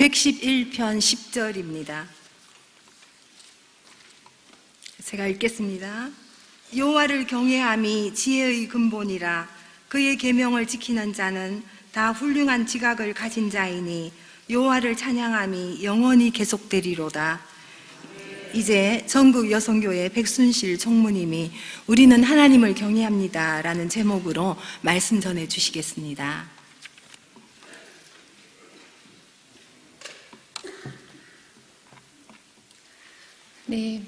111편 10절입니다. 제가 읽겠습니다. 여호와를 경외함이 지혜의 근본이라. 그의 계명을 지키는 자는 다 훌륭한 지각을 가진 자이니 여호와를 찬양함이 영원히 계속되리로다. 이제 전국 여성교회 백순실 총무님이 우리는 하나님을 경외합니다 라는 제목으로 말씀 전해 주시겠습니다. 네,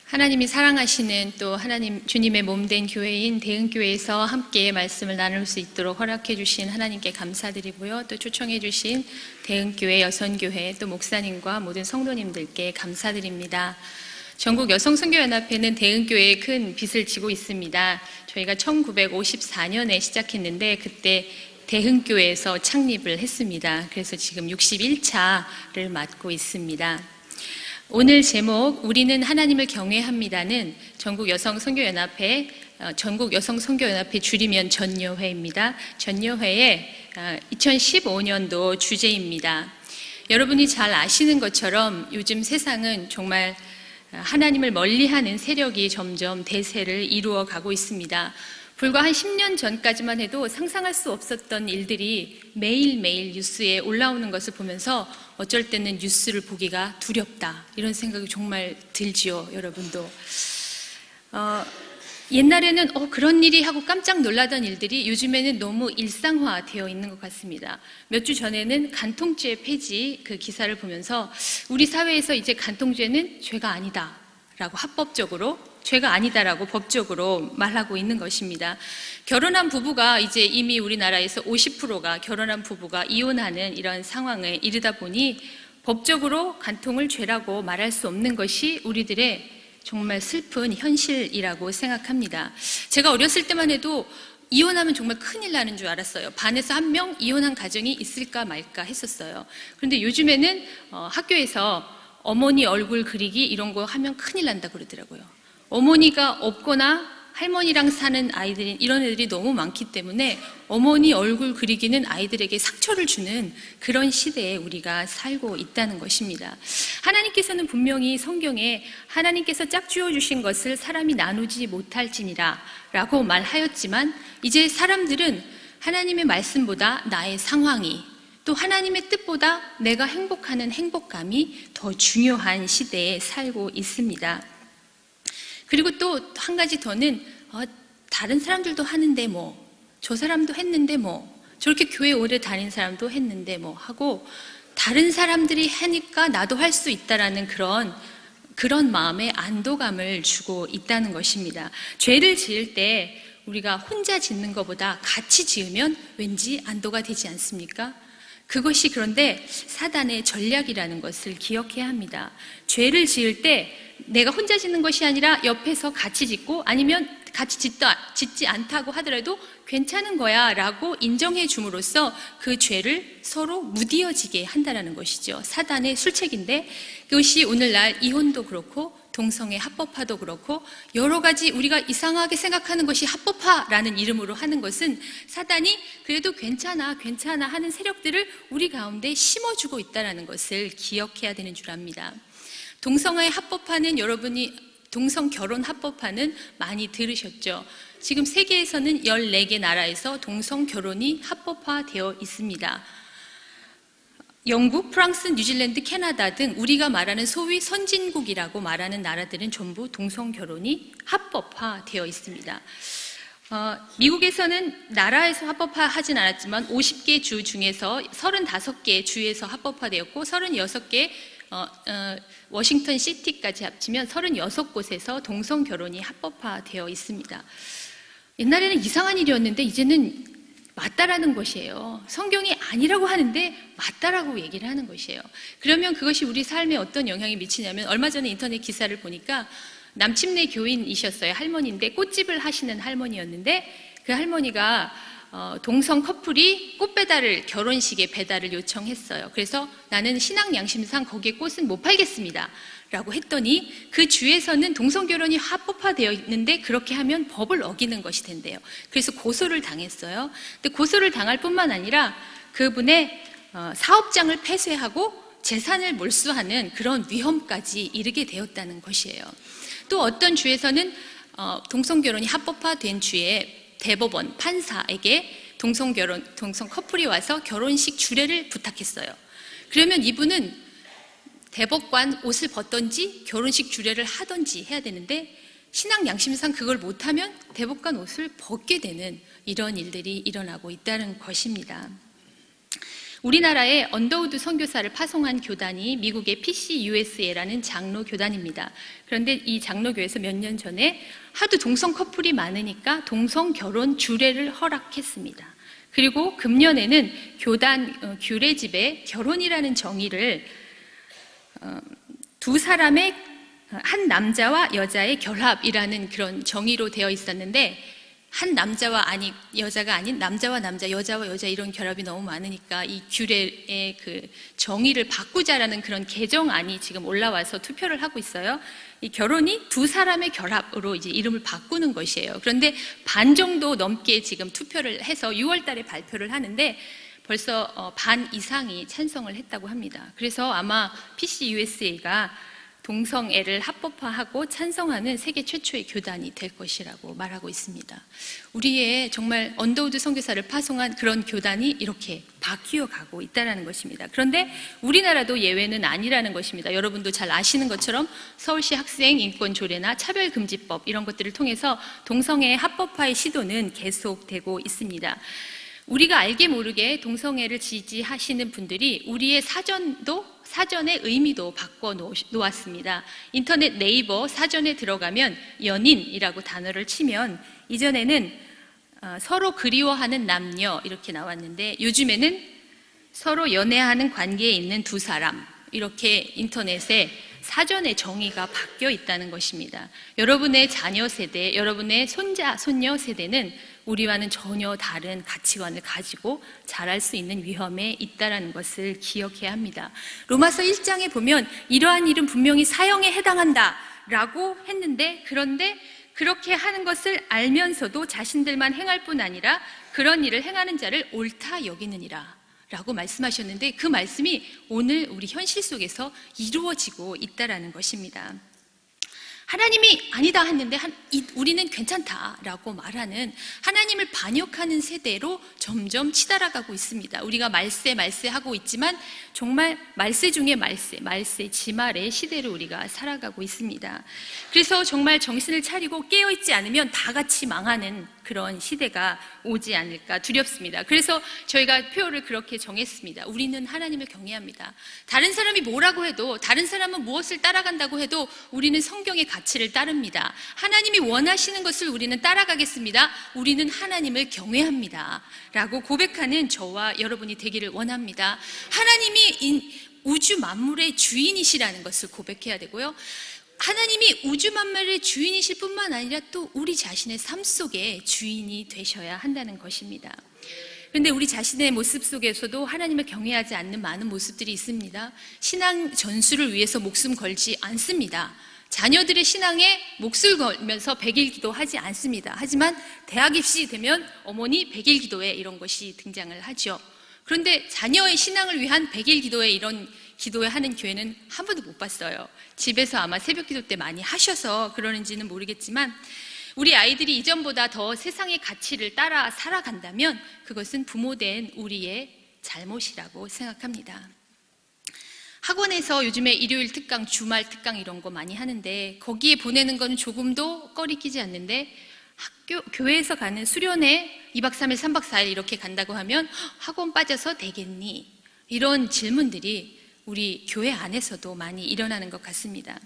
하나님이 사랑하시는 또 하나님 주님의 몸된 교회인 대흥교회에서 함께 말씀을 나눌 수 있도록 허락해 주신 하나님께 감사드리고요. 또 초청해 주신 대흥교회 여선교회 또 목사님과 모든 성도님들께 감사드립니다. 전국 여성선교연합회는 대흥교회에 큰 빚을 지고 있습니다. 저희가 1954년에 시작했는데 그때 대흥교회에서 창립을 했습니다. 그래서 지금 61차를 맡고 있습니다. 오늘 제목 우리는 하나님을 경외합니다는 전국 여성선교연합회 줄이면 전여회입니다. 전여회의 2015년도 주제입니다. 여러분이 잘 아시는 것처럼 요즘 세상은 정말 하나님을 멀리하는 세력이 점점 대세를 이루어 가고 있습니다. 불과 한 10년 전까지만 해도 상상할 수 없었던 일들이 매일매일 뉴스에 올라오는 것을 보면서 어쩔 때는 뉴스를 보기가 두렵다 이런 생각이 정말 들지요, 여러분도. 옛날에는 그런 일이 하고 깜짝 놀라던 일들이 요즘에는 너무 일상화되어 있는 것 같습니다. 몇 주 전에는 간통죄 폐지 그 기사를 보면서 우리 사회에서 이제 간통죄는 죄가 아니다 라고 합법적으로 죄가 아니다라고 법적으로 말하고 있는 것입니다. 결혼한 부부가 이제 이미 우리나라에서 50%가 결혼한 부부가 이혼하는 이런 상황에 이르다 보니 법적으로 간통을 죄라고 말할 수 없는 것이 우리들의 정말 슬픈 현실이라고 생각합니다. 제가 어렸을 때만 해도 이혼하면 정말 큰일 나는 줄 알았어요. 반에서 한 명 이혼한 가정이 있을까 말까 했었어요. 그런데 요즘에는 학교에서 어머니 얼굴 그리기 이런 거 하면 큰일 난다 그러더라고요. 어머니가 없거나 할머니랑 사는 아이들이 이런 애들이 너무 많기 때문에 어머니 얼굴 그리기는 아이들에게 상처를 주는 그런 시대에 우리가 살고 있다는 것입니다. 하나님께서는 분명히 성경에 하나님께서 짝지어 주신 것을 사람이 나누지 못할지니라 라고 말하였지만 이제 사람들은 하나님의 말씀보다 나의 상황이 또 하나님의 뜻보다 내가 행복하는 행복감이 더 중요한 시대에 살고 있습니다. 그리고 또 한 가지 더는 다른 사람들도 하는데 저 사람도 했는데 저렇게 교회 오래 다닌 사람도 했는데 하고 다른 사람들이 하니까 나도 할 수 있다라는 그런 마음에 안도감을 주고 있다는 것입니다. 죄를 지을 때 우리가 혼자 짓는 것보다 같이 지으면 왠지 안도가 되지 않습니까? 그것이 그런데 사단의 전략이라는 것을 기억해야 합니다. 죄를 지을 때 내가 혼자 짓는 것이 아니라 옆에서 같이 짓고 아니면 같이 짓지 않다고 하더라도 괜찮은 거야 라고 인정해 줌으로써 그 죄를 서로 무디어지게 한다는 것이죠. 사단의 술책인데 그것이 오늘날 이혼도 그렇고 동성애 합법화도 그렇고 여러 가지 우리가 이상하게 생각하는 것이 합법화라는 이름으로 하는 것은 사단이 그래도 괜찮아 하는 세력들을 우리 가운데 심어주고 있다는 것을 기억해야 되는 줄 압니다. 동성애 합법화는 여러분이 동성 결혼 합법화는 많이 들으셨죠? 지금 세계에서는 14개 나라에서 동성 결혼이 합법화되어 있습니다. 영국, 프랑스, 뉴질랜드, 캐나다 등 우리가 말하는 소위 선진국이라고 말하는 나라들은 전부 동성 결혼이 합법화되어 있습니다. 미국에서는 나라에서 합법화하진 않았지만 50개 주 중에서 35개 주에서 합법화되었고 36개 워싱턴 시티까지 합치면 36곳에서 동성 결혼이 합법화되어 있습니다. 옛날에는 이상한 일이었는데 이제는 맞다라는 것이에요. 성경이 아니라고 하는데 맞다라고 얘기를 하는 것이에요. 그러면 그것이 우리 삶에 어떤 영향이 미치냐면 얼마 전에 인터넷 기사를 보니까 남침내 교인이셨어요. 할머니인데 꽃집을 하시는 할머니였는데 그 할머니가 동성 커플이 꽃 배달을 결혼식에 배달을 요청했어요. 그래서 나는 신앙 양심상 거기에 꽃은 못 팔겠습니다 라고 했더니 그 주에서는 동성 결혼이 합법화되어 있는데 그렇게 하면 법을 어기는 것이 된대요. 그래서 고소를 당했어요. 근데 고소를 당할 뿐만 아니라 그분의 사업장을 폐쇄하고 재산을 몰수하는 그런 위험까지 이르게 되었다는 것이에요. 또 어떤 주에서는 동성결혼이 합법화된 주에 대법원 판사에게 동성 커플이 와서 결혼식 주례를 부탁했어요. 그러면 이분은 대법관 옷을 벗던지 결혼식 주례를 하던지 해야 되는데 신앙 양심상 그걸 못하면 대법관 옷을 벗게 되는 이런 일들이 일어나고 있다는 것입니다. 우리나라에 언더우드 선교사를 파송한 교단이 미국의 PCUSA라는 장로 교단입니다. 그런데 이 장로교에서 몇 년 전에 하도 동성 커플이 많으니까 동성 결혼 주례를 허락했습니다. 그리고 금년에는 교단 규례집에 결혼이라는 정의를 두 사람의 한 남자와 여자의 결합이라는 그런 정의로 되어 있었는데 한 남자와 여자가 아닌 남자와 남자, 여자와 여자 이런 결합이 너무 많으니까 이 규례의 그 정의를 바꾸자라는 그런 개정안이 지금 올라와서 투표를 하고 있어요. 이 결혼이 두 사람의 결합으로 이제 이름을 바꾸는 것이에요. 그런데 반 정도 넘게 지금 투표를 해서 6월 달에 발표를 하는데 벌써 반 이상이 찬성을 했다고 합니다. 그래서 아마 PCUSA가 동성애를 합법화하고 찬성하는 세계 최초의 교단이 될 것이라고 말하고 있습니다. 우리의 정말 언더우드 선교사를 파송한 그런 교단이 이렇게 바뀌어 가고 있다는 것입니다. 그런데 우리나라도 예외는 아니라는 것입니다. 여러분도 잘 아시는 것처럼 서울시 학생 인권 조례나 차별금지법 이런 것들을 통해서 동성애 합법화의 시도는 계속되고 있습니다. 우리가 알게 모르게 동성애를 지지하시는 분들이 우리의 사전의 의미도 바꿔 놓았습니다. 인터넷 네이버 사전에 들어가면 연인이라고 단어를 치면 이전에는 서로 그리워하는 남녀 이렇게 나왔는데 요즘에는 서로 연애하는 관계에 있는 두 사람 이렇게 인터넷에 사전의 정의가 바뀌어 있다는 것입니다. 여러분의 자녀 세대, 여러분의 손자, 손녀 세대는 우리와는 전혀 다른 가치관을 가지고 자랄 수 있는 위험에 있다는 것을 기억해야 합니다. 로마서 1장에 보면 이러한 일은 분명히 사형에 해당한다라고 했는데 그런데 그렇게 하는 것을 알면서도 자신들만 행할 뿐 아니라 그런 일을 행하는 자를 옳다 여기느니라 라고 말씀하셨는데 그 말씀이 오늘 우리 현실 속에서 이루어지고 있다는 것입니다. 하나님이 아니다 했는데 우리는 괜찮다라고 말하는 하나님을 반역하는 세대로 점점 치달아가고 있습니다. 우리가 말세 하고 있지만 정말 말세 중에 말세 지말의 시대로 우리가 살아가고 있습니다. 그래서 정말 정신을 차리고 깨어있지 않으면 다 같이 망하는 그런 시대가 오지 않을까 두렵습니다. 그래서 저희가 표어를 그렇게 정했습니다. 우리는 하나님을 경외합니다. 다른 사람이 뭐라고 해도 다른 사람은 무엇을 따라간다고 해도 우리는 성경의 가치를 따릅니다. 하나님이 원하시는 것을 우리는 따라가겠습니다. 우리는 하나님을 경외합니다 라고 고백하는 저와 여러분이 되기를 원합니다. 하나님이 우주 만물의 주인이시라는 것을 고백해야 되고요. 하나님이 우주 만물의 주인이실 뿐만 아니라 또 우리 자신의 삶 속에 주인이 되셔야 한다는 것입니다. 그런데 우리 자신의 모습 속에서도 하나님을 경외하지 않는 많은 모습들이 있습니다. 신앙 전수를 위해서 목숨 걸지 않습니다. 자녀들의 신앙에 몫을 걸면서 100일 기도하지 않습니다. 하지만 대학 입시 되면 어머니 100일 기도회 이런 것이 등장을 하죠. 그런데 자녀의 신앙을 위한 100일 기도회 이런 기도회 하는 교회는 한 번도 못 봤어요. 집에서 아마 새벽 기도 때 많이 하셔서 그러는지는 모르겠지만 우리 아이들이 이전보다 더 세상의 가치를 따라 살아간다면 그것은 부모된 우리의 잘못이라고 생각합니다. 학원에서 요즘에 일요일 특강, 주말 특강 이런 거 많이 하는데 거기에 보내는 건 조금도 꺼리끼지 않는데 교회에서 가는 수련회 2박 3일, 3박 4일 이렇게 간다고 하면 학원 빠져서 되겠니? 이런 질문들이 우리 교회 안에서도 많이 일어나는 것 같습니다.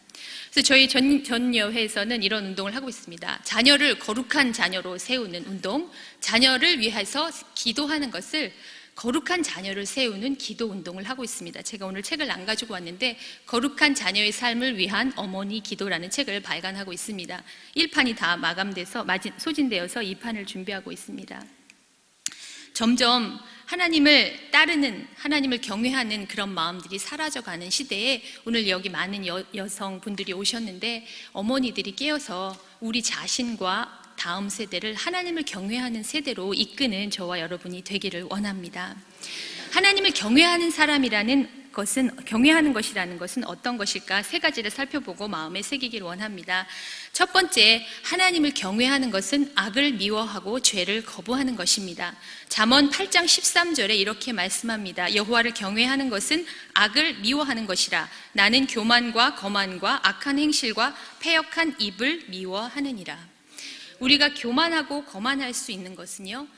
그래서 저희 전여회에서는 이런 운동을 하고 있습니다. 자녀를 거룩한 자녀로 세우는 운동, 자녀를 위해서 기도하는 것을 거룩한 자녀를 세우는 기도 운동을 하고 있습니다. 제가 오늘 책을 안 가지고 왔는데 거룩한 자녀의 삶을 위한 어머니 기도라는 책을 발간하고 있습니다. 1판이 다 마감돼서 소진되어서 2판을 준비하고 있습니다. 점점 하나님을 따르는, 하나님을 경외하는 그런 마음들이 사라져가는 시대에 오늘 여기 많은 여성분들이 오셨는데 어머니들이 깨어서 우리 자신과 다음 세대를 하나님을 경외하는 세대로 이끄는 저와 여러분이 되기를 원합니다. 하나님을 경외하는 것이라는 것은 어떤 것일까? 세 가지를 살펴보고 마음에 새기길 원합니다. 첫 번째, 하나님을 경외하는 것은 악을 미워하고 죄를 거부하는 것입니다. 잠언 8장 13절에 이렇게 말씀합니다. 여호와를 경외하는 것은 악을 미워하는 것이라. 나는 교만과 거만과 악한 행실과 패역한 입을 미워하느니라. 우리가 교만하고 거만할 수 있는 것은요,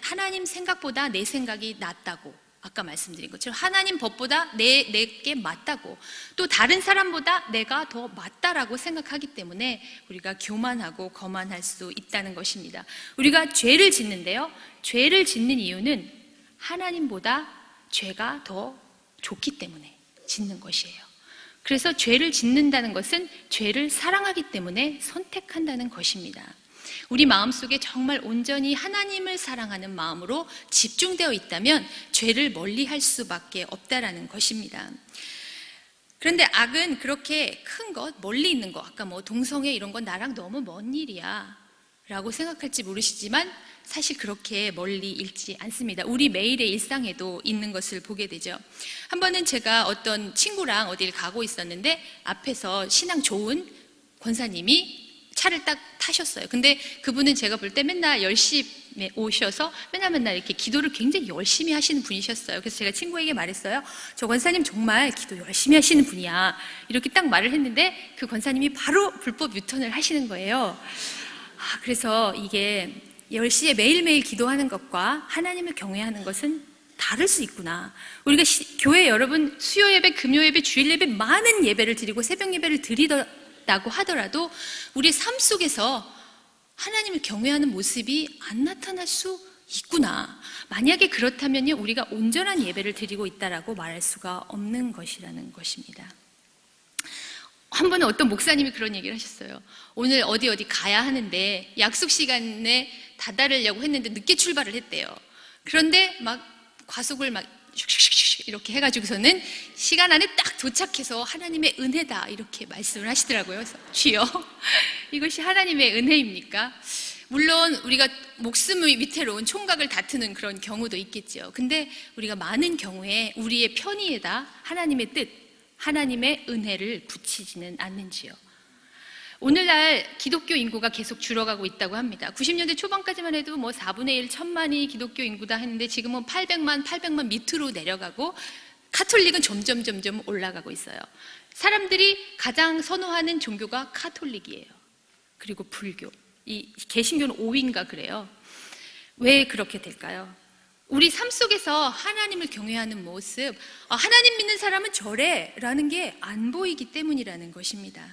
하나님 생각보다 내 생각이 낫다고, 아까 말씀드린 것처럼 하나님 법보다 내게 맞다고, 또 다른 사람보다 내가 더 맞다라고 생각하기 때문에 우리가 교만하고 거만할 수 있다는 것입니다. 우리가 죄를 짓는데요, 죄를 짓는 이유는 하나님보다 죄가 더 좋기 때문에 짓는 것이에요. 그래서 죄를 짓는다는 것은 죄를 사랑하기 때문에 선택한다는 것입니다. 우리 마음속에 정말 온전히 하나님을 사랑하는 마음으로 집중되어 있다면 죄를 멀리할 수밖에 없다라는 것입니다. 그런데 악은 그렇게 큰 것, 멀리 있는 것, 아까 동성애 이런 건 나랑 너무 먼 일이야 라고 생각할지 모르시지만 사실 그렇게 멀리 있지 않습니다. 우리 매일의 일상에도 있는 것을 보게 되죠. 한 번은 제가 어떤 친구랑 어디를 가고 있었는데 앞에서 신앙 좋은 권사님이 차를 딱 타셨어요. 근데 그분은 제가 볼 때 맨날 10시에 오셔서 맨날 이렇게 기도를 굉장히 열심히 하시는 분이셨어요. 그래서 제가 친구에게 말했어요. 저 권사님 정말 기도 열심히 하시는 분이야. 이렇게 딱 말을 했는데 그 권사님이 바로 불법 유턴을 하시는 거예요. 그래서 이게 10시에 매일매일 기도하는 것과 하나님을 경외하는 것은 다를 수 있구나. 우리가 교회 여러분 수요 예배, 금요 예배, 주일 예배 많은 예배를 드리고 새벽 예배를 드리다고 하더라도 우리 삶 속에서 하나님을 경외하는 모습이 안 나타날 수 있구나. 만약에 그렇다면요, 우리가 온전한 예배를 드리고 있다라고 말할 수가 없는 것이라는 것입니다. 한 번은 어떤 목사님이 그런 얘기를 하셨어요. 오늘 어디 가야 하는데 약속 시간에 다다르려고 했는데 늦게 출발을 했대요. 그런데 막 과속을 막 슉슉슉 이렇게 해가지고서는 시간 안에 딱 도착해서 하나님의 은혜다 이렇게 말씀을 하시더라고요. 그래서 주여, 이것이 하나님의 은혜입니까? 물론 우리가 목숨의 위태로운 총각을 다투는 그런 경우도 있겠죠. 근데 우리가 많은 경우에 우리의 편의에다 하나님의 뜻, 하나님의 은혜를 붙이지는 않는지요. 오늘날 기독교 인구가 계속 줄어가고 있다고 합니다. 90년대 초반까지만 해도 4분의 1, 1000만이 기독교 인구다 했는데 지금은 800만 밑으로 내려가고 카톨릭은 점점 올라가고 있어요. 사람들이 가장 선호하는 종교가 카톨릭이에요. 그리고 불교. 이 개신교는 5위인가 그래요. 왜 그렇게 될까요? 우리 삶 속에서 하나님을 경외하는 모습, 하나님 믿는 사람은 저래 라는 게 안 보이기 때문이라는 것입니다.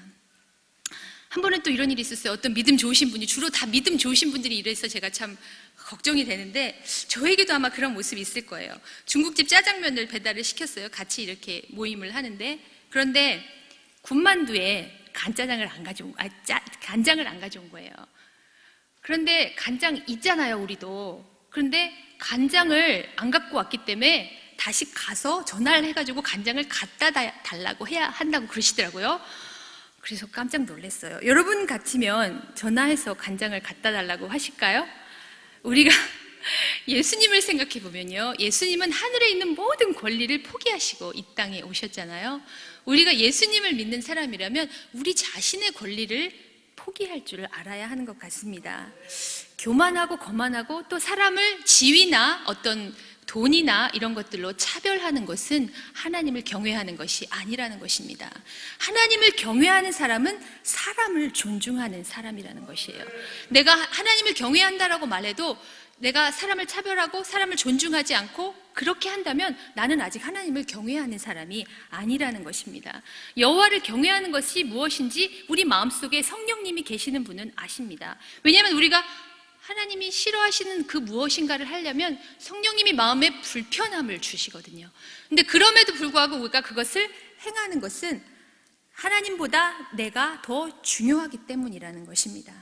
한 번은 또 이런 일이 있었어요. 어떤 믿음 좋으신 분이, 주로 다 믿음 좋으신 분들이 이래서 제가 참 걱정이 되는데 저에게도 아마 그런 모습이 있을 거예요. 중국집 짜장면을 배달을 시켰어요. 같이 이렇게 모임을 하는데, 그런데 군만두에 간장을 안 가져온 거예요. 그런데 간장 있잖아요, 우리도. 그런데 간장을 안 갖고 왔기 때문에 다시 가서 전화를 해가지고 간장을 갖다 달라고 해야 한다고 그러시더라고요. 그래서 깜짝 놀랐어요. 여러분 같으면 전화해서 간장을 갖다 달라고 하실까요? 우리가 예수님을 생각해 보면요, 예수님은 하늘에 있는 모든 권리를 포기하시고 이 땅에 오셨잖아요. 우리가 예수님을 믿는 사람이라면 우리 자신의 권리를 포기할 줄을 알아야 하는 것 같습니다. 교만하고 거만하고 또 사람을 지위나 어떤 돈이나 이런 것들로 차별하는 것은 하나님을 경외하는 것이 아니라는 것입니다. 하나님을 경외하는 사람은 사람을 존중하는 사람이라는 것이에요. 내가 하나님을 경외한다라고 말해도 내가 사람을 차별하고 사람을 존중하지 않고 그렇게 한다면 나는 아직 하나님을 경외하는 사람이 아니라는 것입니다. 여호와를 경외하는 것이 무엇인지 우리 마음속에 성령님이 계시는 분은 아십니다. 왜냐하면 우리가 하나님이 싫어하시는 그 무엇인가를 하려면 성령님이 마음에 불편함을 주시거든요. 근데 그럼에도 불구하고 우리가 그것을 행하는 것은 하나님보다 내가 더 중요하기 때문이라는 것입니다.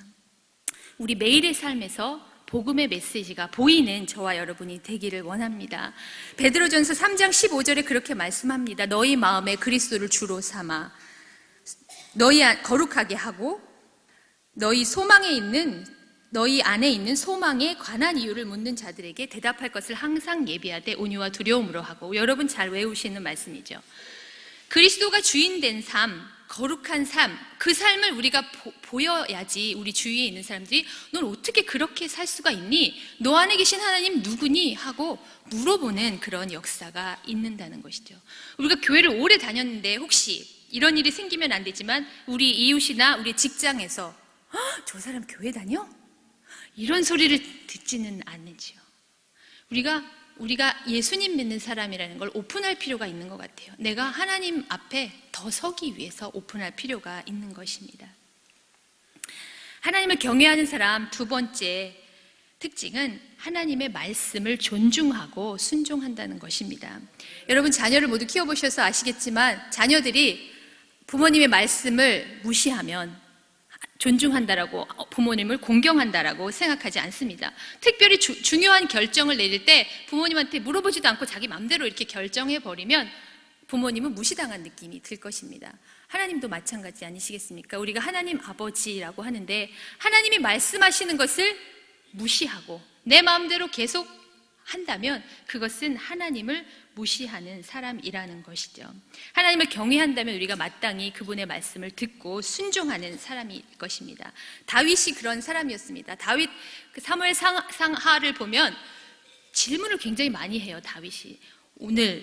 우리 매일의 삶에서 복음의 메시지가 보이는 저와 여러분이 되기를 원합니다. 베드로전서 3장 15절에 그렇게 말씀합니다. 너희 마음에 그리스도를 주로 삼아 너희 거룩하게 하고 너희 소망에 있는 너희 안에 있는 소망에 관한 이유를 묻는 자들에게 대답할 것을 항상 예비하되 온유와 두려움으로 하고, 여러분 잘 외우시는 말씀이죠. 그리스도가 주인된 삶, 거룩한 삶, 그 삶을 우리가 보여야지 우리 주위에 있는 사람들이 넌 어떻게 그렇게 살 수가 있니? 너 안에 계신 하나님 누구니? 하고 물어보는 그런 역사가 있는다는 것이죠. 우리가 교회를 오래 다녔는데 혹시 이런 일이 생기면 안 되지만 우리 이웃이나 우리 직장에서 저 사람 교회 다녀? 이런 소리를 듣지는 않는지요. 우리가 예수님 믿는 사람이라는 걸 오픈할 필요가 있는 것 같아요. 내가 하나님 앞에 더 서기 위해서 오픈할 필요가 있는 것입니다. 하나님을 경외하는 사람 두 번째 특징은 하나님의 말씀을 존중하고 순종한다는 것입니다. 여러분 자녀를 모두 키워보셔서 아시겠지만 자녀들이 부모님의 말씀을 무시하면 존중한다라고, 부모님을 공경한다라고 생각하지 않습니다. 특별히 중요한 결정을 내릴 때 부모님한테 물어보지도 않고 자기 마음대로 이렇게 결정해버리면 부모님은 무시당한 느낌이 들 것입니다. 하나님도 마찬가지 아니시겠습니까? 우리가 하나님 아버지라고 하는데 하나님이 말씀하시는 것을 무시하고 내 마음대로 계속 한다면 그것은 하나님을 무시하는 사람이라는 것이죠. 하나님을 경외한다면 우리가 마땅히 그분의 말씀을 듣고 순종하는 사람일 것입니다. 다윗이 그런 사람이었습니다. 다윗 그 사무엘 상하를 보면 질문을 굉장히 많이 해요. 다윗이 오늘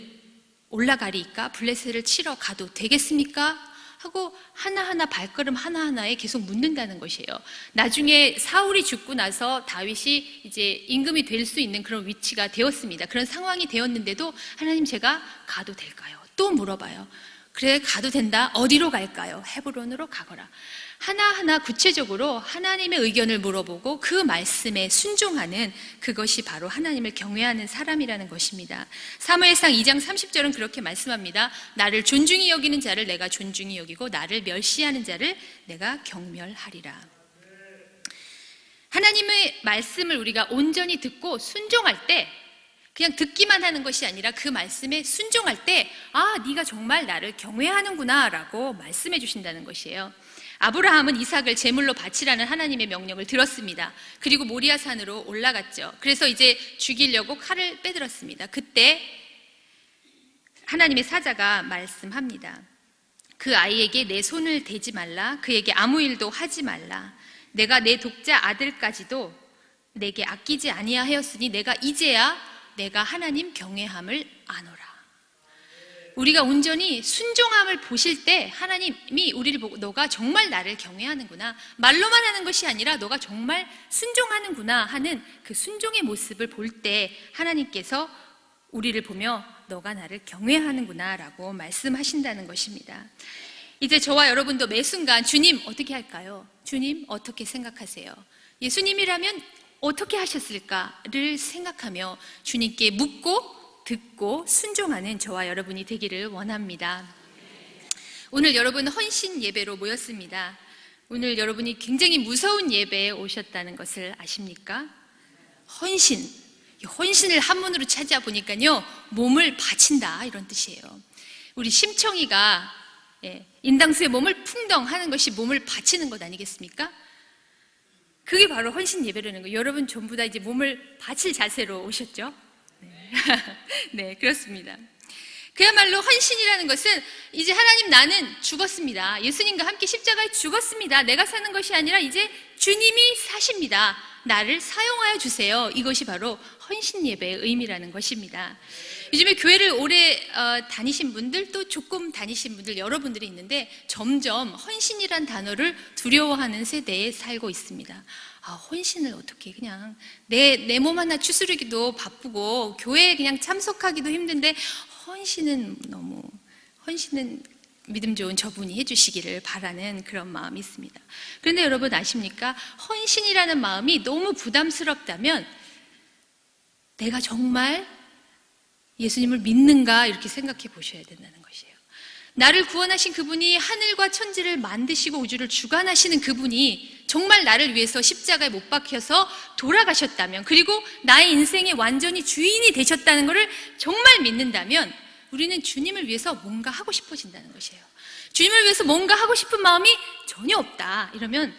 올라가리까? 블레셋을 치러 가도 되겠습니까? 하고 하나하나 발걸음 하나하나에 계속 묻는다는 것이에요. 나중에 사울이 죽고 나서 다윗이 이제 임금이 될 수 있는 그런 위치가 되었습니다. 그런 상황이 되었는데도 하나님 제가 가도 될까요? 또 물어봐요. 그래 가도 된다. 어디로 갈까요? 헤브론으로 가거라. 하나하나 구체적으로 하나님의 의견을 물어보고 그 말씀에 순종하는 그것이 바로 하나님을 경외하는 사람이라는 것입니다. 사무엘상 2장 30절은 그렇게 말씀합니다. 나를 존중히 여기는 자를 내가 존중히 여기고 나를 멸시하는 자를 내가 경멸하리라. 하나님의 말씀을 우리가 온전히 듣고 순종할 때 그냥 듣기만 하는 것이 아니라 그 말씀에 순종할 때 네가 정말 나를 경외하는구나 라고 말씀해 주신다는 것이에요. 아브라함은 이삭을 제물로 바치라는 하나님의 명령을 들었습니다. 그리고 모리아산으로 올라갔죠. 그래서 이제 죽이려고 칼을 빼들었습니다. 그때 하나님의 사자가 말씀합니다. 그 아이에게 내 손을 대지 말라. 그에게 아무 일도 하지 말라. 내가 내 독자 아들까지도 내게 아끼지 아니하였으니 내가 이제야 내가 하나님 경외함을 아노라. 우리가 온전히 순종함을 보실 때 하나님이 우리를 보고 너가 정말 나를 경외하는구나, 말로만 하는 것이 아니라 너가 정말 순종하는구나 하는 그 순종의 모습을 볼 때 하나님께서 우리를 보며 너가 나를 경외하는구나 라고 말씀하신다는 것입니다. 이제 저와 여러분도 매 순간 주님 어떻게 할까요? 주님 어떻게 생각하세요? 예수님이라면 어떻게 하셨을까를 생각하며 주님께 묻고 듣고 순종하는 저와 여러분이 되기를 원합니다. 오늘 여러분 헌신 예배로 모였습니다. 오늘 여러분이 굉장히 무서운 예배에 오셨다는 것을 아십니까? 헌신을 한문으로 찾아보니까요, 몸을 바친다 이런 뜻이에요. 우리 심청이가 인당수에 몸을 풍덩 하는 것이 몸을 바치는 것 아니겠습니까? 그게 바로 헌신 예배라는 거예요. 여러분 전부 다 이제 몸을 바칠 자세로 오셨죠? 네, 그렇습니다. 그야말로 헌신이라는 것은 이제 하나님 나는 죽었습니다. 예수님과 함께 십자가에 죽었습니다. 내가 사는 것이 아니라 이제 주님이 사십니다. 나를 사용하여 주세요. 이것이 바로 헌신 예배의 의미라는 것입니다. 요즘에 교회를 오래 다니신 분들 또 조금 다니신 분들 여러분들이 있는데 점점 헌신이란 단어를 두려워하는 세대에 살고 있습니다. 헌신을 어떻게 그냥 내 몸 하나 추스르기도 바쁘고 교회에 그냥 참석하기도 힘든데 헌신은 믿음 좋은 저분이 해주시기를 바라는 그런 마음이 있습니다. 그런데 여러분 아십니까? 헌신이라는 마음이 너무 부담스럽다면 내가 정말 예수님을 믿는가 이렇게 생각해 보셔야 된다는 것이에요. 나를 구원하신 그분이 하늘과 천지를 만드시고 우주를 주관하시는 그분이 정말 나를 위해서 십자가에 못 박혀서 돌아가셨다면, 그리고 나의 인생의 완전히 주인이 되셨다는 것을 정말 믿는다면 우리는 주님을 위해서 뭔가 하고 싶어진다는 것이에요. 주님을 위해서 뭔가 하고 싶은 마음이 전혀 없다 이러면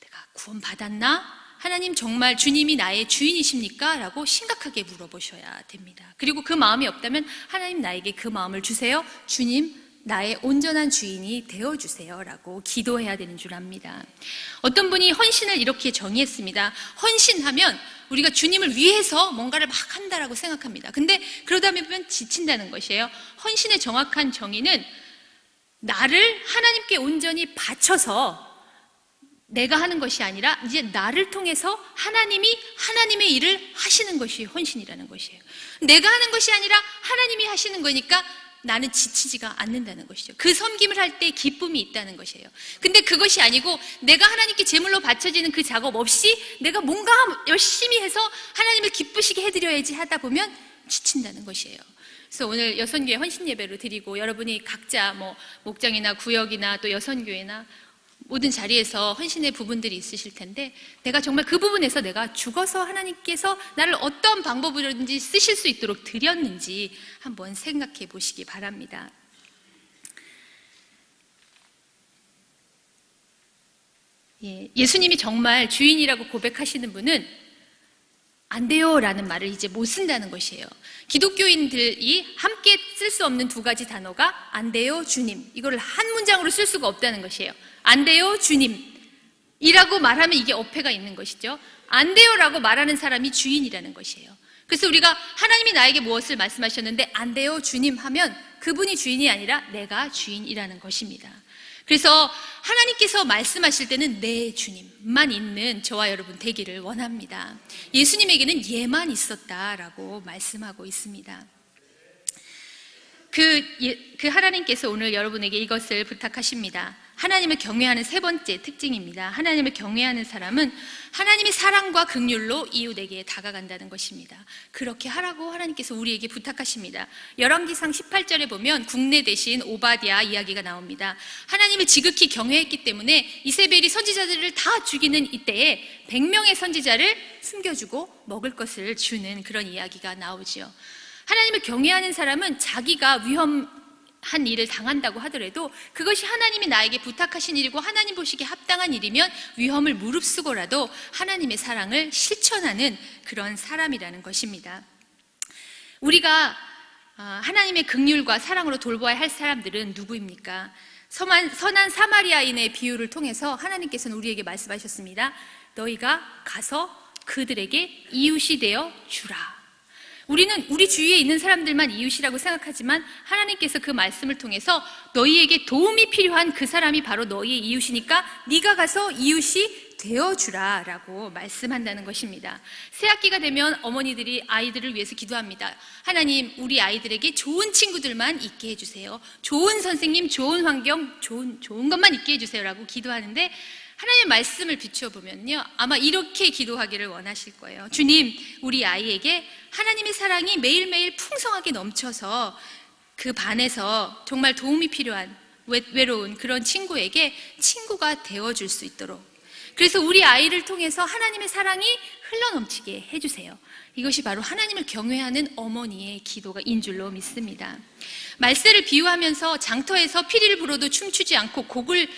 내가 구원받았나? 하나님 정말 주님이 나의 주인이십니까? 라고 심각하게 물어보셔야 됩니다. 그리고 그 마음이 없다면 하나님 나에게 그 마음을 주세요. 주님 나의 온전한 주인이 되어주세요 라고 기도해야 되는 줄 압니다. 어떤 분이 헌신을 이렇게 정의했습니다. 헌신하면 우리가 주님을 위해서 뭔가를 막 한다라고 생각합니다. 근데 그러다 보면 지친다는 것이에요. 헌신의 정확한 정의는 나를 하나님께 온전히 바쳐서 내가 하는 것이 아니라 이제 나를 통해서 하나님이 하나님의 일을 하시는 것이 헌신이라는 것이에요. 내가 하는 것이 아니라 하나님이 하시는 거니까 나는 지치지가 않는다는 것이죠. 그 섬김을 할 때 기쁨이 있다는 것이에요. 근데 그것이 아니고 내가 하나님께 제물로 바쳐지는 그 작업 없이 내가 뭔가 열심히 해서 하나님을 기쁘시게 해드려야지 하다 보면 지친다는 것이에요. 그래서 오늘 여선교회 헌신 예배를 드리고 여러분이 각자 목장이나 구역이나 또 여선교회나 모든 자리에서 헌신의 부분들이 있으실 텐데 내가 정말 그 부분에서 내가 죽어서 하나님께서 나를 어떤 방법으로든지 쓰실 수 있도록 드렸는지 한번 생각해 보시기 바랍니다. 예수님이 정말 주인이라고 고백하시는 분은 안 돼요 라는 말을 이제 못 쓴다는 것이에요. 기독교인들이 함께 쓸 수 없는 두 가지 단어가 안 돼요 주님, 이거를 한 문장으로 쓸 수가 없다는 것이에요. 안 돼요 주님 이라고 말하면 이게 어폐가 있는 것이죠. 안 돼요 라고 말하는 사람이 주인이라는 것이에요. 그래서 우리가 하나님이 나에게 무엇을 말씀하셨는데 안 돼요 주님 하면 그분이 주인이 아니라 내가 주인이라는 것입니다. 그래서 하나님께서 말씀하실 때는 네 주님만 있는 저와 여러분 되기를 원합니다. 예수님에게는 예만 있었다라고 말씀하고 있습니다. 그 하나님께서 오늘 여러분에게 이것을 부탁하십니다. 하나님을 경외하는 세 번째 특징입니다. 하나님을 경외하는 사람은 하나님의 사랑과 긍휼로 이웃에게 다가간다는 것입니다. 그렇게 하라고 하나님께서 우리에게 부탁하십니다. 열왕기상 18절에 보면 국내 대신 오바댜 이야기가 나옵니다. 하나님을 지극히 경외했기 때문에 이세벨이 선지자들을 다 죽이는 이때에 100명의 선지자를 숨겨주고 먹을 것을 주는 그런 이야기가 나오지요. 하나님을 경외하는 사람은 자기가 위험한 일을 당한다고 하더라도 그것이 하나님이 나에게 부탁하신 일이고 하나님 보시기에 합당한 일이면 위험을 무릅쓰고라도 하나님의 사랑을 실천하는 그런 사람이라는 것입니다. 우리가 하나님의 긍휼과 사랑으로 돌보아야 할 사람들은 누구입니까? 선한 사마리아인의 비유를 통해서 하나님께서는 우리에게 말씀하셨습니다. 너희가 가서 그들에게 이웃이 되어 주라. 우리는 우리 주위에 있는 사람들만 이웃이라고 생각하지만 하나님께서 그 말씀을 통해서 너희에게 도움이 필요한 그 사람이 바로 너희의 이웃이니까 네가 가서 이웃이 되어주라 라고 말씀한다는 것입니다. 새학기가 되면 어머니들이 아이들을 위해서 기도합니다. 하나님, 우리 아이들에게 좋은 친구들만 있게 해주세요. 좋은 선생님, 좋은 환경, 좋은 것만 있게 해주세요 라고 기도하는데 하나님의 말씀을 비추어 보면요, 아마 이렇게 기도하기를 원하실 거예요. 주님, 우리 아이에게 하나님의 사랑이 매일매일 풍성하게 넘쳐서 그 반에서 정말 도움이 필요한 외로운 그런 친구에게 친구가 되어줄 수 있도록, 그래서 우리 아이를 통해서 하나님의 사랑이 흘러넘치게 해주세요. 이것이 바로 하나님을 경외하는 어머니의 기도인 줄로 믿습니다. 말세를 비유하면서 장터에서 피리를 불어도 춤추지 않고 곡을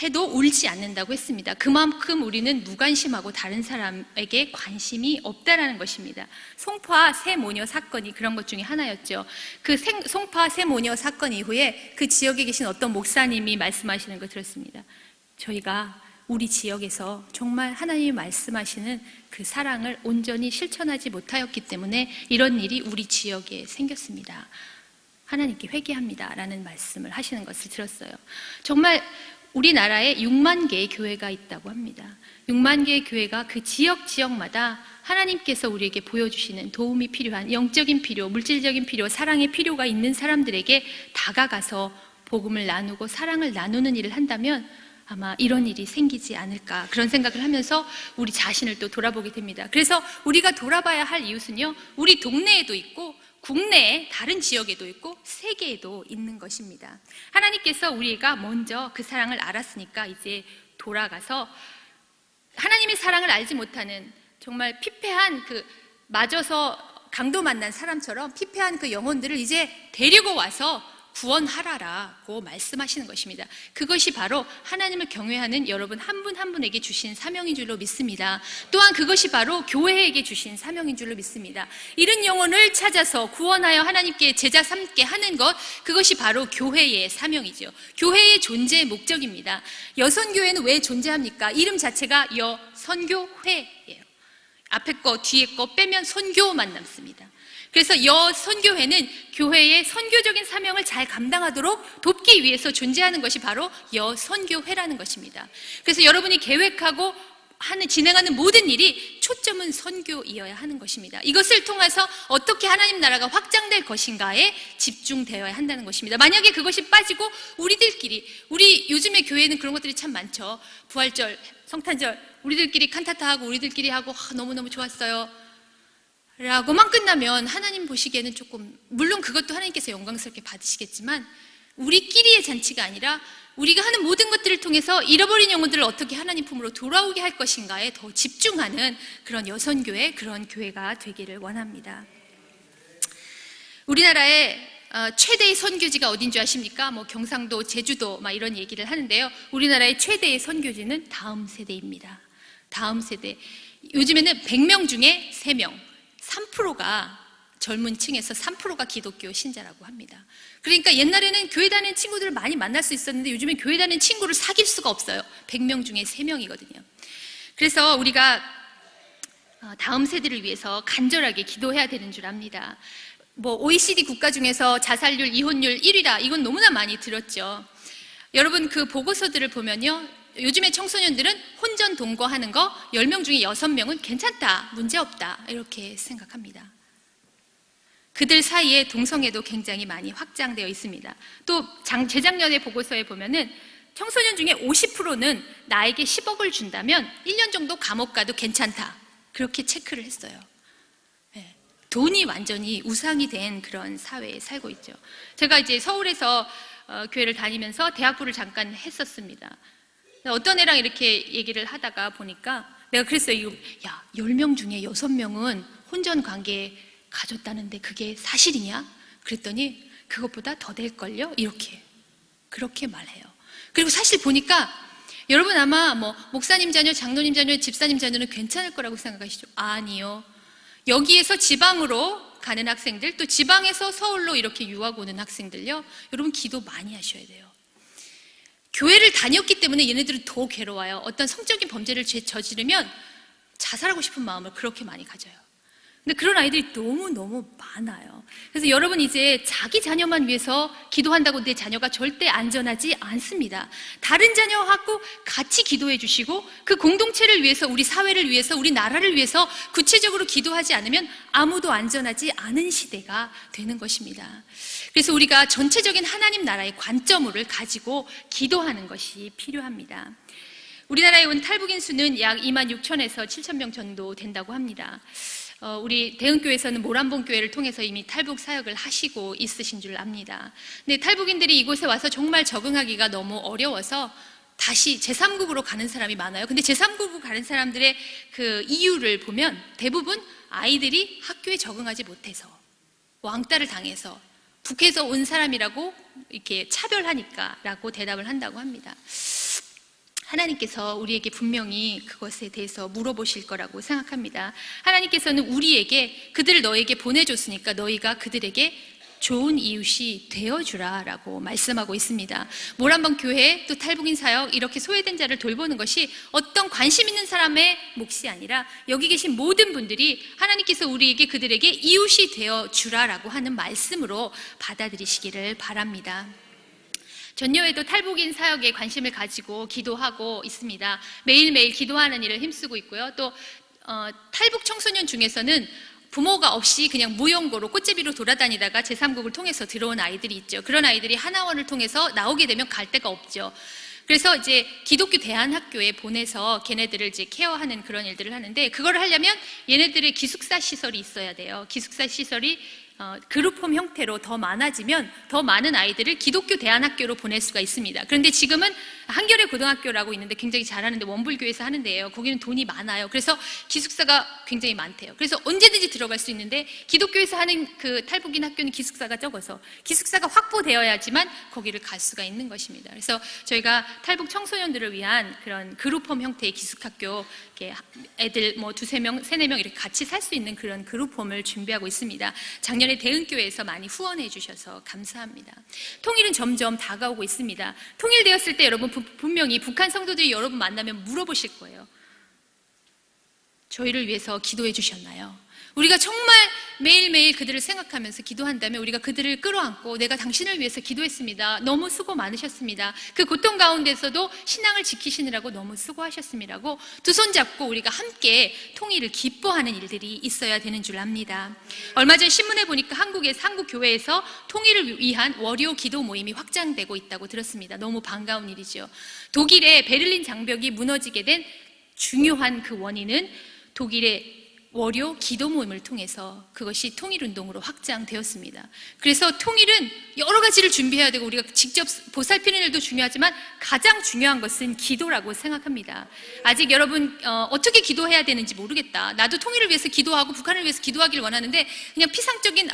해도 울지 않는다고 했습니다. 그만큼 우리는 무관심하고 다른 사람에게 관심이 없다라는 것입니다. 송파 새 모녀 사건이 그런 것 중에 하나였죠. 그 송파 새 모녀 사건 이후에 그 지역에 계신 어떤 목사님이 말씀하시는 걸 들었습니다. 저희가 우리 지역에서 정말 하나님이 말씀하시는 그 사랑을 온전히 실천하지 못하였기 때문에 이런 일이 우리 지역에 생겼습니다. 하나님께 회개합니다 라는 말씀을 하시는 것을 들었어요. 정말 우리나라에 6만 개의 교회가 있다고 합니다. 6만 개의 교회가 그 지역마다 하나님께서 우리에게 보여주시는 도움이 필요한 영적인 필요, 물질적인 필요, 사랑의 필요가 있는 사람들에게 다가가서 복음을 나누고 사랑을 나누는 일을 한다면 아마 이런 일이 생기지 않을까, 그런 생각을 하면서 우리 자신을 또 돌아보게 됩니다. 그래서 우리가 돌아봐야 할 이웃은요, 우리 동네에도 있고 국내에 다른 지역에도 있고 세계에도 있는 것입니다. 하나님께서 우리가 먼저 그 사랑을 알았으니까 이제 돌아가서 하나님의 사랑을 알지 못하는 정말 피폐한 맞아서 강도 만난 사람처럼 피폐한 그 영혼들을 이제 데리고 와서 구원하라라고 말씀하시는 것입니다. 그것이 바로 하나님을 경외하는 여러분 한 분 한 분에게 주신 사명인 줄로 믿습니다. 또한 그것이 바로 교회에게 주신 사명인 줄로 믿습니다. 잃은 영혼을 찾아서 구원하여 하나님께 제자 삼게 하는 것, 그것이 바로 교회의 사명이죠. 교회의 존재의 목적입니다. 여선교회는 왜 존재합니까? 이름 자체가 여선교회예요. 앞에 거 뒤에 거 빼면 선교만 남습니다. 그래서 여선교회는 교회의 선교적인 사명을 잘 감당하도록 돕기 위해서 존재하는 것이 바로 여선교회라는 것입니다. 그래서 여러분이 계획하고 진행하는 모든 일이 초점은 선교이어야 하는 것입니다. 이것을 통해서 어떻게 하나님 나라가 확장될 것인가에 집중되어야 한다는 것입니다. 만약에 그것이 빠지고 우리 요즘에 교회는 그런 것들이 참 많죠. 부활절, 성탄절 우리들끼리 칸타타하고 우리들끼리 하고 너무너무 좋았어요 라고만 끝나면 하나님 보시기에는 조금, 물론 그것도 하나님께서 영광스럽게 받으시겠지만 우리끼리의 잔치가 아니라 우리가 하는 모든 것들을 통해서 잃어버린 영혼들을 어떻게 하나님 품으로 돌아오게 할 것인가에 더 집중하는 그런 여선교회, 그런 교회가 되기를 원합니다. 우리나라의 최대의 선교지가 어딘 줄 아십니까? 경상도, 제주도 이런 얘기를 하는데요. 우리나라의 최대의 선교지는 다음 세대입니다. 다음 세대. 요즘에는 100명 중에 3명, 3%가 젊은 층에서 3%가 기독교 신자라고 합니다. 그러니까 옛날에는 교회 다니는 친구들을 많이 만날 수 있었는데 요즘엔 교회 다니는 친구를 사귈 수가 없어요. 100명 중에 3명이거든요. 그래서 우리가 다음 세대를 위해서 간절하게 기도해야 되는 줄 압니다. OECD 국가 중에서 자살률, 이혼율 1위라, 이건 너무나 많이 들었죠. 여러분 그 보고서들을 보면요, 요즘에 청소년들은 혼전 동거하는 거 10명 중에 6명은 괜찮다, 문제없다 이렇게 생각합니다. 그들 사이에 동성애도 굉장히 많이 확장되어 있습니다. 또 재작년에 보고서에 보면은 청소년 중에 50%는 나에게 10억을 준다면 1년 정도 감옥 가도 괜찮다, 그렇게 체크를 했어요. 네. 돈이 완전히 우상이 된 그런 사회에 살고 있죠. 제가 이제 서울에서 교회를 다니면서 대학부를 잠깐 했었습니다. 어떤 애랑 이렇게 얘기를 하다가 보니까 내가 그랬어요. 10명 중에 6명은 혼전 관계에 가졌다는데 그게 사실이냐? 그랬더니 그것보다 더 될걸요? 그렇게 말해요. 그리고 사실 보니까 여러분 아마 목사님 자녀, 장로님 자녀, 집사님 자녀는 괜찮을 거라고 생각하시죠? 아니요. 여기에서 지방으로 가는 학생들, 또 지방에서 서울로 이렇게 유학 오는 학생들요, 여러분 기도 많이 하셔야 돼요. 교회를 다녔기 때문에 얘네들은 더 괴로워요. 어떤 성적인 범죄를 저지르면 자살하고 싶은 마음을 그렇게 많이 가져요. 근데 그런 아이들이 너무너무 많아요. 그래서 여러분 이제 자기 자녀만 위해서 기도한다고 내 자녀가 절대 안전하지 않습니다. 다른 자녀하고 같이 기도해 주시고 그 공동체를 위해서, 우리 사회를 위해서, 우리 나라를 위해서 구체적으로 기도하지 않으면 아무도 안전하지 않은 시대가 되는 것입니다. 그래서 우리가 전체적인 하나님 나라의 관점을 가지고 기도하는 것이 필요합니다. 우리나라에 온 탈북인 수는 약 26,000에서 7,000명 정도 된다고 합니다. 우리 대흥교회에서는 모란봉교회를 통해서 이미 탈북 사역을 하시고 있으신 줄 압니다. 근데 탈북인들이 이곳에 와서 정말 적응하기가 너무 어려워서 다시 제3국으로 가는 사람이 많아요. 근데 제3국으로 가는 사람들의 그 이유를 보면 대부분 아이들이 학교에 적응하지 못해서, 왕따를 당해서, 북에서 온 사람이라고 이렇게 차별하니까 라고 대답을 한다고 합니다. 하나님께서 우리에게 분명히 그것에 대해서 물어보실 거라고 생각합니다. 하나님께서는 우리에게 그들을 너에게 보내줬으니까 너희가 그들에게 좋은 이웃이 되어주라 라고 말씀하고 있습니다. 모란봉 교회, 또 탈북인 사역, 이렇게 소외된 자를 돌보는 것이 어떤 관심 있는 사람의 몫이 아니라 여기 계신 모든 분들이 하나님께서 우리에게 그들에게 이웃이 되어주라 라고 하는 말씀으로 받아들이시기를 바랍니다. 전여회도 탈북인 사역에 관심을 가지고 기도하고 있습니다. 매일매일 기도하는 일을 힘쓰고 있고요. 또 탈북 청소년 중에서는 부모가 없이 그냥 무용고로 꽃제비로 돌아다니다가 제3국을 통해서 들어온 아이들이 있죠. 그런 아이들이 하나원을 통해서 나오게 되면 갈 데가 없죠. 그래서 이제 기독교 대안학교에 보내서 걔네들을 이제 케어하는 그런 일들을 하는데, 그걸 하려면 얘네들의 기숙사 시설이 있어야 돼요. 기숙사 시설이 그룹홈 형태로 더 많아지면 더 많은 아이들을 기독교 대안학교로 보낼 수가 있습니다. 그런데 지금은 한겨레 고등학교라고 있는데 굉장히 잘하는데 원불교에서 하는데요. 거기는 돈이 많아요. 그래서 기숙사가 굉장히 많대요. 그래서 언제든지 들어갈 수 있는데 기독교에서 하는 그 탈북인 학교는 기숙사가 적어서 기숙사가 확보되어야지만 거기를 갈 수가 있는 것입니다. 그래서 저희가 탈북 청소년들을 위한 그런 그룹홈 형태의 기숙학교, 이렇게 애들 뭐 두세 명, 세네 명 이렇게 같이 살 수 있는 그런 그룹홈을 준비하고 있습니다. 작년에 대은교회에서 많이 후원해 주셔서 감사합니다. 통일은 점점 다가오고 있습니다. 통일되었을 때 여러분 분명히 북한 성도들이 여러분 만나면 물어보실 거예요. 저희를 위해서 기도해 주셨나요? 우리가 정말 매일매일 그들을 생각하면서 기도한다면 우리가 그들을 끌어안고 내가 당신을 위해서 기도했습니다. 너무 수고 많으셨습니다. 그 고통 가운데서도 신앙을 지키시느라고 너무 수고하셨습니다고 두 손 잡고 우리가 함께 통일을 기뻐하는 일들이 있어야 되는 줄 압니다. 얼마 전 신문에 보니까 한국 교회에서 통일을 위한 월요 기도 모임이 확장되고 있다고 들었습니다. 너무 반가운 일이죠. 독일의 베를린 장벽이 무너지게 된 중요한 그 원인은 독일의 월요 기도 모임을 통해서 그것이 통일운동으로 확장되었습니다. 그래서 통일은 여러 가지를 준비해야 되고 우리가 직접 보살피는 일도 중요하지만 가장 중요한 것은 기도라고 생각합니다. 아직 여러분 어떻게 기도해야 되는지 모르겠다. 나도 통일을 위해서 기도하고 북한을 위해서 기도하기를 원하는데 그냥 피상적인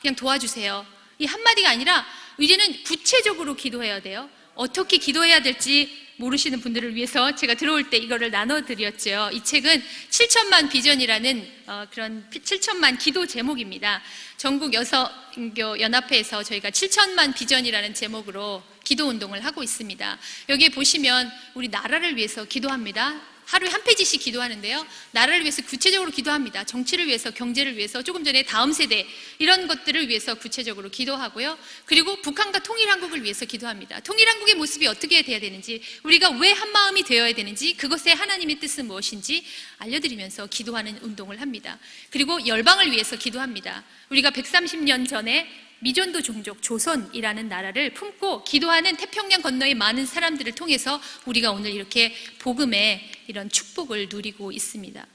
그냥 도와주세요. 이 한마디가 아니라 이제는 구체적으로 기도해야 돼요. 어떻게 기도해야 될지 모르시는 분들을 위해서 제가 들어올 때 이거를 나눠드렸죠. 이 책은 7천만 비전이라는 그런 7천만 기도 제목입니다. 전국 여성교 연합회에서 저희가 7천만 비전이라는 제목으로 기도 운동을 하고 있습니다. 여기에 보시면 우리 나라를 위해서 기도합니다. 하루에 한 페이지씩 기도하는데요. 나라를 위해서 구체적으로 기도합니다. 정치를 위해서, 경제를 위해서, 조금 전에 다음 세대 이런 것들을 위해서 구체적으로 기도하고요. 그리고 북한과 통일한국을 위해서 기도합니다. 통일한국의 모습이 어떻게 돼야 되는지, 우리가 왜 한마음이 되어야 되는지, 그것의 하나님의 뜻은 무엇인지 알려드리면서 기도하는 운동을 합니다. 그리고 열방을 위해서 기도합니다. 우리가 130년 전에 미존도 종족 조선이라는 나라를 품고 기도하는 태평양 건너의 많은 사람들을 통해서 우리가 오늘 이렇게 복음의 이런 축복을 누리고 있습니다.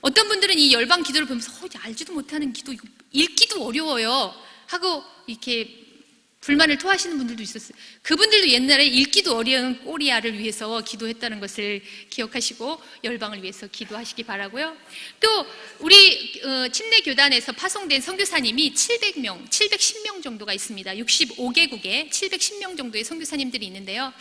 어떤 분들은 이 열방 기도를 보면서 알지도 못하는 기도, 이거 읽기도 어려워요 하고 이렇게 불만을 토하시는 분들도 있었어요. 그분들도 옛날에 읽기도 어려운 꼬리아를 위해서 기도했다는 것을 기억하시고 열방을 위해서 기도하시기 바라고요. 또 우리 침례교단에서 파송된 선교사님이 710명 정도가 있습니다. 65개국에 710명 정도의 선교사님들이 있는데요.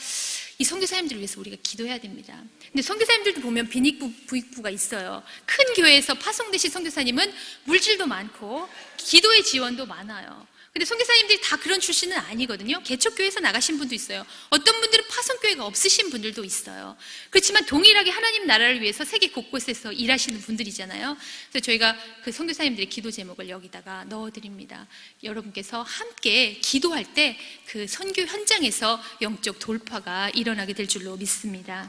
이 선교사님들을 위해서 우리가 기도해야 됩니다. 근데 선교사님들도 보면 빈익부, 부익부가 있어요. 큰 교회에서 파송되신 선교사님은 물질도 많고 기도의 지원도 많아요. 근데 선교사님들이 다 그런 출신은 아니거든요. 개척교회에서 나가신 분도 있어요. 어떤 분들은 파송교회가 없으신 분들도 있어요. 그렇지만 동일하게 하나님 나라를 위해서 세계 곳곳에서 일하시는 분들이잖아요. 그래서 저희가 그 선교사님들의 기도 제목을 여기다가 넣어드립니다. 여러분께서 함께 기도할 때 그 선교 현장에서 영적 돌파가 일어나게 될 줄로 믿습니다.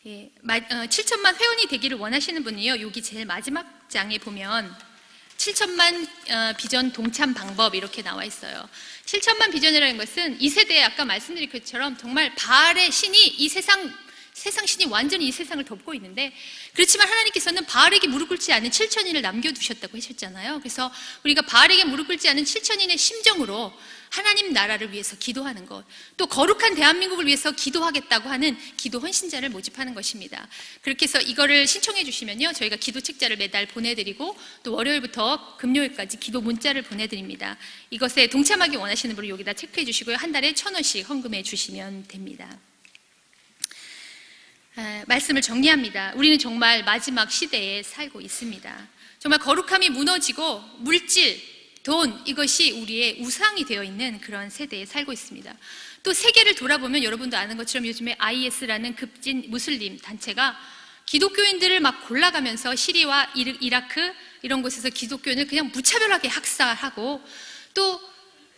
7천만 회원이 되기를 원하시는 분이요. 여기 제일 마지막 장에 보면 7천만 비전 동참 방법 이렇게 나와 있어요. 7천만 비전이라는 것은 이 세대에 아까 말씀드린 것처럼 정말 바알의 신이 이 세상 신이 완전히 이 세상을 덮고 있는데, 그렇지만 하나님께서는 바알에게 무릎 꿇지 않은 7천인을 남겨두셨다고 하셨잖아요. 그래서 우리가 바알에게 무릎 꿇지 않은 7천인의 심정으로 하나님 나라를 위해서 기도하는 것, 또 거룩한 대한민국을 위해서 기도하겠다고 하는 기도 헌신자를 모집하는 것입니다. 그렇게 해서 이거를 신청해 주시면요, 저희가 기도 책자를 매달 보내드리고 또 월요일부터 금요일까지 기도 문자를 보내드립니다. 이것에 동참하기 원하시는 분을 여기다 체크해 주시고요, 한 달에 1,000원씩 헌금해 주시면 됩니다. 말씀을 정리합니다. 우리는 정말 마지막 시대에 살고 있습니다. 정말 거룩함이 무너지고 물질, 돈, 이것이 우리의 우상이 되어 있는 그런 세대에 살고 있습니다. 또 세계를 돌아보면 여러분도 아는 것처럼 요즘에 IS라는 급진 무슬림 단체가 기독교인들을 막 골라가면서 시리와 이라크 이런 곳에서 기독교인을 그냥 무차별하게 학살하고 또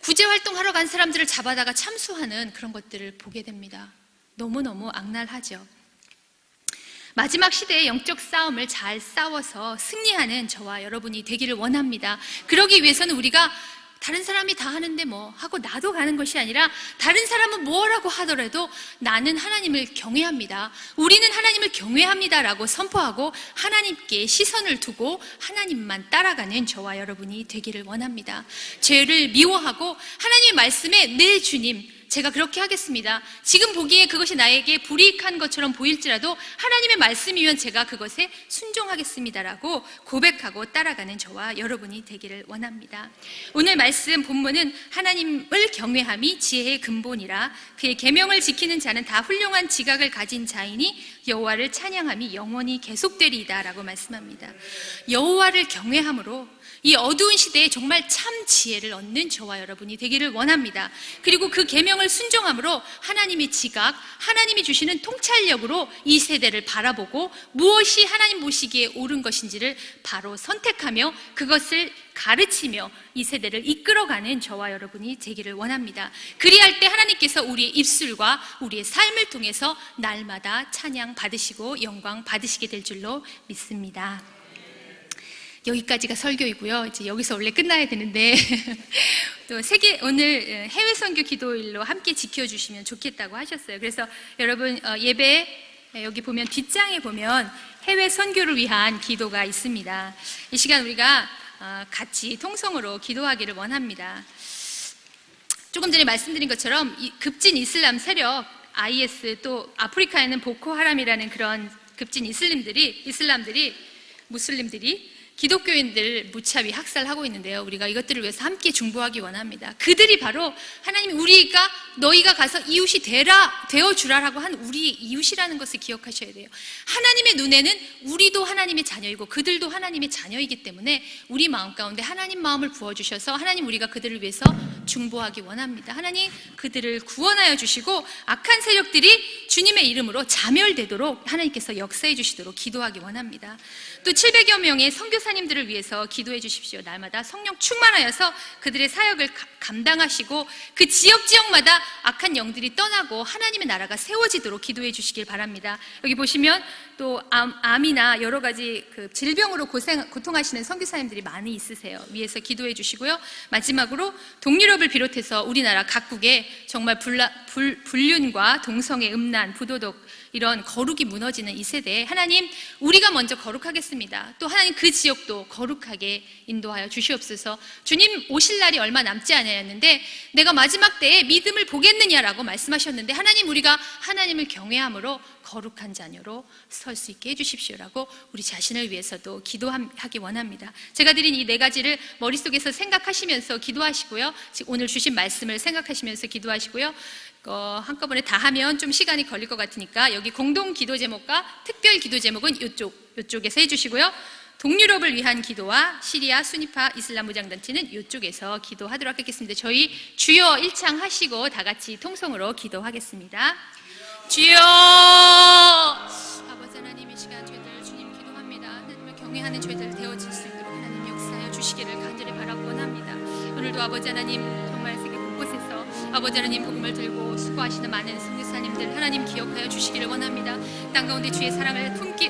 구제활동하러 간 사람들을 잡아다가 참수하는 그런 것들을 보게 됩니다. 너무너무 악랄하죠. 마지막 시대의 영적 싸움을 잘 싸워서 승리하는 저와 여러분이 되기를 원합니다. 그러기 위해서는 우리가 다른 사람이 다 하는데 뭐 하고 나도 가는 것이 아니라 다른 사람은 뭐라고 하더라도 나는 하나님을 경외합니다. 우리는 하나님을 경외합니다라고 선포하고 하나님께 시선을 두고 하나님만 따라가는 저와 여러분이 되기를 원합니다. 죄를 미워하고 하나님의 말씀에 네 주님, 제가 그렇게 하겠습니다. 지금 보기에 그것이 나에게 불이익한 것처럼 보일지라도 하나님의 말씀이면 제가 그것에 순종하겠습니다라고 고백하고 따라가는 저와 여러분이 되기를 원합니다. 오늘 말씀 본문은 하나님을 경외함이 지혜의 근본이라 그의 계명을 지키는 자는 다 훌륭한 지각을 가진 자이니 여호와를 찬양함이 영원히 계속되리이다라고 말씀합니다. 여호와를 경외함으로 이 어두운 시대에 정말 참 지혜를 얻는 저와 여러분이 되기를 원합니다. 그리고 그 계명을 순종함으로 하나님의 지각, 하나님이 주시는 통찰력으로 이 세대를 바라보고 무엇이 하나님 보시기에 옳은 것인지를 바로 선택하며 그것을 가르치며 이 세대를 이끌어가는 저와 여러분이 되기를 원합니다. 그리할 때 하나님께서 우리의 입술과 우리의 삶을 통해서 날마다 찬양 받으시고 영광 받으시게 될 줄로 믿습니다. 여기까지가 설교이고요. 이제 여기서 원래 끝나야 되는데 또 오늘 해외 선교 기도일로 함께 지켜주시면 좋겠다고 하셨어요. 그래서 여러분 예배 여기 보면 뒷장에 보면 해외 선교를 위한 기도가 있습니다. 이 시간 우리가 같이 통성으로 기도하기를 원합니다. 조금 전에 말씀드린 것처럼 급진 이슬람 세력 IS 또 아프리카에는 보코하람이라는 그런 급진 무슬림들이 기독교인들 무차히 학살하고 있는데요. 우리가 이것들을 위해서 함께 중보하기 원합니다. 그들이 바로 하나님이 너희가 가서 이웃이 되어주라라고 한 우리 이웃이라는 것을 기억하셔야 돼요. 하나님의 눈에는 우리도 하나님의 자녀이고 그들도 하나님의 자녀이기 때문에 우리 마음 가운데 하나님 마음을 부어주셔서 하나님 우리가 그들을 위해서 중보하기 원합니다. 하나님 그들을 구원하여 주시고 악한 세력들이 주님의 이름으로 자멸되도록 하나님께서 역사해 주시도록 기도하기 원합니다. 또 700여 명의 선교사님들을 위해서 기도해 주십시오. 날마다 성령 충만하여서 그들의 사역을 감당하시고 그 지역마다 악한 영들이 떠나고 하나님의 나라가 세워지도록 기도해 주시길 바랍니다. 여기 보시면 또 암이나 여러 가지 그 질병으로 고통하시는 선교사님들이 많이 있으세요. 위에서 기도해 주시고요. 마지막으로 동유럽을 비롯해서 우리나라 각국에 정말 불륜과 동성애, 음란, 부도덕 이런 거룩이 무너지는 이 세대에 하나님 우리가 먼저 거룩하겠습니다. 또 하나님 그 지역도 거룩하게 인도하여 주시옵소서. 주님 오실 날이 얼마 남지 않았는데 내가 마지막 때에 믿음을 보겠느냐라고 말씀하셨는데 하나님 우리가 하나님을 경외함으로 거룩한 자녀로 설 수 있게 해주십시오라고 우리 자신을 위해서도 기도하기 원합니다. 제가 드린 이 네 가지를 머릿속에서 생각하시면서 기도하시고요. 오늘 주신 말씀을 생각하시면서 기도하시고요. 한꺼번에 다 하면 좀 시간이 걸릴 것 같으니까 여기 공동 기도 제목과 특별 기도 제목은 이쪽에서 해주시고요. 동유럽을 위한 기도와 시리아 수니파 이슬람 무장단체는 이쪽에서 기도하도록 하겠습니다. 저희 주여 1창 하시고 다 같이 통성으로 기도하겠습니다. 주여 아버지 하나님 이 시간 저희들 주님 기도합니다. 하나님을 경외하는 저희들 되어질 수 있도록 하나님 역사하여 주시기를 간절히 바라고 원합니다. 오늘도 아버지 하나님 정말 세계 곳곳에서 아버지 하나님 복음을 들고 수고하시는 많은 선교사님들 하나님 기억하여 주시기를 원합니다. 땅 가운데 주의 사랑을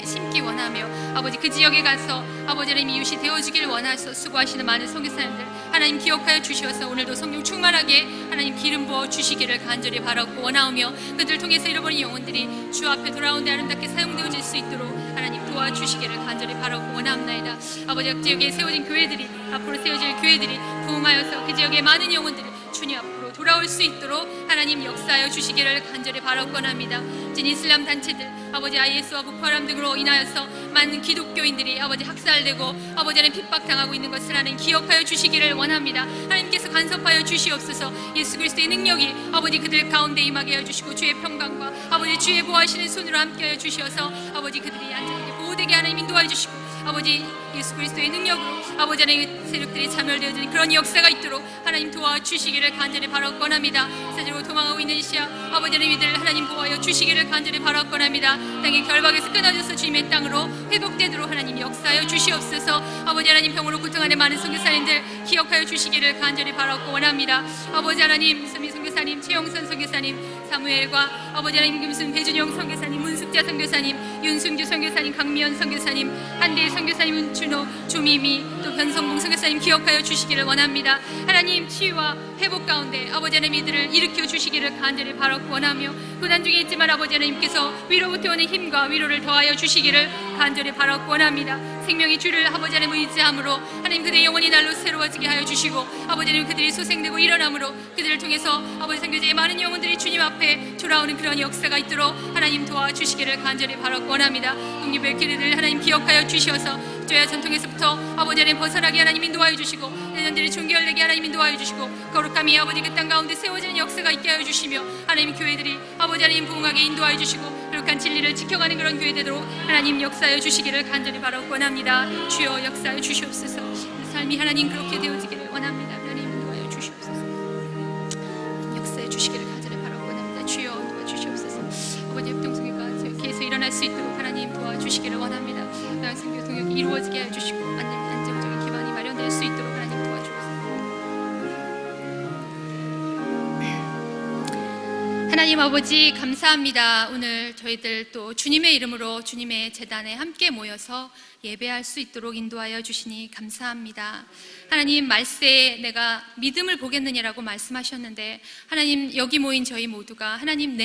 심기 원하며 아버지 그 지역에 가서 아버지 하나님 이웃이 되어주기를 원하셔서 수고하시는 많은 선교사님들 하나님 기억하여 주셔서 오늘도 성령 충만하게 하나님 기름 부어 주시기를 간절히 바라고 원하오며 그들을 통해서 잃어버린 영혼들이 주 앞에 돌아오는데 아름답게 사용되어질 수 있도록 하나님 도와주시기를 간절히 바라고 원합나이다. 아버지 그 지역에 세워진 교회들이 앞으로 세워질 교회들이 부흥하여서 그 지역의 많은 영혼들이 주님 앞으로 돌아올 수 있도록 하나님 역사하여 주시기를 간절히 바라고 원합니다. 진 이슬람 단체들 아버지 IS와 보코하람 등으로 인하여서 많은 기독교인들이 아버지 학살되고 아버지 하나님 핍박당하고 있는 것을 하나님 기억하여 주시기를 원합니다. 하나님께서 간섭하여 주시옵소서. 예수 그리스도의 능력이 아버지 그들 가운데 임하게 하여 주시고 주의 평강과 아버지 주의 보호하시는 손으로 함께하여 주시어서 아버지 그들이 안전하게 보호되게 하나님 인도하여 주시고 아버지 예수 그리스도의 능력으로 아버지 하나님 세력들이 자멸되어지는 그런 역사가 있도록 하나님 도와주시기를 간절히 바라고 원합니다. 세상으로 도망하고 있는 시야 아버지 하나님 이들 하나님 보호하여 주시기를 간절히 바라고 원합니다. 땅의 결박에서 끊어져서 주님의 땅으로 회복되도록 하나님 역사하여 주시옵소서. 아버지 하나님 병으로 고통하는 많은 선교사님들 기억하여 주시기를 간절히 바라고 원합니다. 아버지 하나님 수미 선교사님 최영선 선교사님 사무엘과 아버지 하나님 김순 배준영 선교사님 문숙자 선교사님 윤승주 선교사님 강미연 선교사님 한대 선교사님 은준호 조미미 또 변성봉 선교사님 기억하여 주시기를 원합니다. 하나님 치유와 회복 가운데 아버지 하나님 이들을 일으켜 주시기를 간절히 바라고 원하며 고난 중에 있지만 아버지 하나님께서 위로부터 오는 힘과 위로를 더하여 주시기를 간절히 바라고 원합니다. 생명의 주를 아버지 하나님 의지함으로 하나님 그들의 영혼이 날로 새로워지게 하여 주시고 아버지 하나님 그들이 소생되고 일어남으로 그들을 통해서 아버지 선교제의 많은 영혼들이 주님 앞에 돌아오는 그런 역사가 있도록 하나님 도와주시기를 간절히 바라고 원합니다. 독립의 길이를 하나님 기억하여 주시어서 죄와 전통에서부터 아버지 하나님 벗어나게 하나님 인도하여 주시고 내년들이 종결되게 하나님 인도하여 주시고 거룩함이 아버지 그 땅 가운데 세워지는 역사가 있게 하여 주시며 하나님 교회들이 아버지 하나님 부흥하게 인도하여 주시고 거룩한 진리를 지켜가는 그런 교회 되도록 하나님 역사하여 주시기를 간절히 바라고 원합니다. 주여 역사하여 주시옵소서. 그 삶이 하나님 그렇게 되어지기를 원합니다. 하나님 인도하여 주시옵소서. 역사해 주시기를 간절히 바라고 원합니다. 주여 도와주시옵소서. 아버지 협동성회가 저기에서 일어날 수 있도록 하나님 도와주시기를 원합니다. 선교 동역이 이루어지게 해 주시고 안정적인 기반이 마련될 수 있도록 하나님 도와주옵소서. 하나님 아버지 감사합니다. 오늘 저희들 또 주님의 이름으로 주님의 제단에 함께 모여서 예배할 수 있도록 인도하여 주시니 감사합니다. 하나님 말세에 내가 믿음을 보겠느냐라고 말씀하셨는데 하나님 여기 모인 저희 모두가 하나님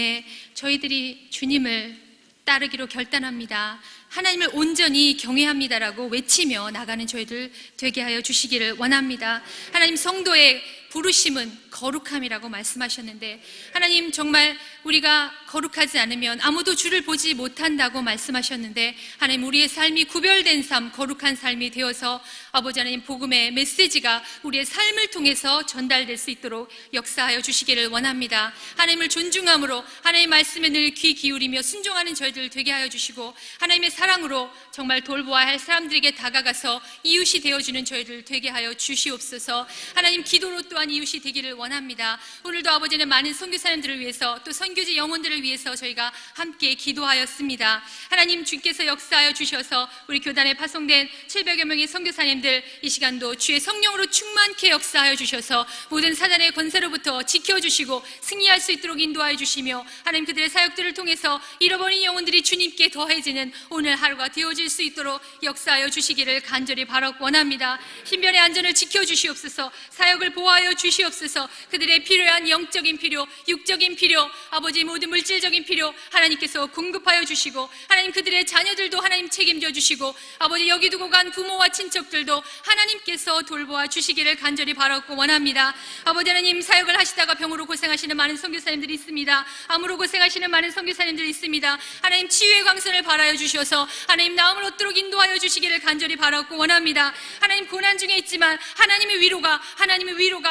저희들이 주님을 따르기로 결단합니다. 하나님을 온전히 경외합니다라고 외치며 나가는 저희들 되게 하여 주시기를 원합니다. 하나님 성도의 부르심은 거룩함이라고 말씀하셨는데 하나님 정말 우리가 거룩하지 않으면 아무도 주를 보지 못한다고 말씀하셨는데 하나님 우리의 삶이 구별된 삶, 거룩한 삶이 되어서 아버지 하나님 복음의 메시지가 우리의 삶을 통해서 전달될 수 있도록 역사하여 주시기를 원합니다. 하나님을 존중함으로 하나님의 말씀에 늘 귀 기울이며 순종하는 저희들 되게 하여 주시고 하나님의 사랑으로 정말 돌보아야 할 사람들에게 다가가서 이웃이 되어주는 저희들 되게 하여 주시옵소서. 하나님 기도로 또한 이웃이 되기를 원합니다. 오늘도 아버지는 많은 선교사님들을 위해서 또 선교지 영혼들을 위해서 저희가 함께 기도하였습니다. 하나님 주께서 역사하여 주셔서 우리 교단에 파송된 700여 명의 선교사님들 이 시간도 주의 성령으로 충만케 역사하여 주셔서 모든 사단의 권세로부터 지켜주시고 승리할 수 있도록 인도하여 주시며 하나님 그들의 사역들을 통해서 잃어버린 영혼들이 주님께 더해지는 오늘 하루가 되어질 수 있도록 역사하여 주시기를 간절히 바라고 원합니다. 신변의 안전을 지켜주시옵소서. 사역을 보호하여 주시옵소서. 그들의 필요한 영적인 필요, 육적인 필요, 아버지 모든 물질적인 필요 하나님께서 공급하여 주시고 하나님 그들의 자녀들도 하나님 책임져 주시고 아버지 여기 두고 간 부모와 친척들도 하나님께서 돌보아 주시기를 간절히 바라고 원합니다. 아버지 하나님 사역을 하시다가 병으로 고생하시는 많은 선교사님들이 있습니다. 암으로 고생하시는 많은 선교사님들이 있습니다. 하나님 치유의 광선을 발하여 주셔서 하나님 나음을 얻도록 인도하여 주시기를 간절히 바라고 원합니다. 하나님 고난 중에 있지만 하나님의 위로가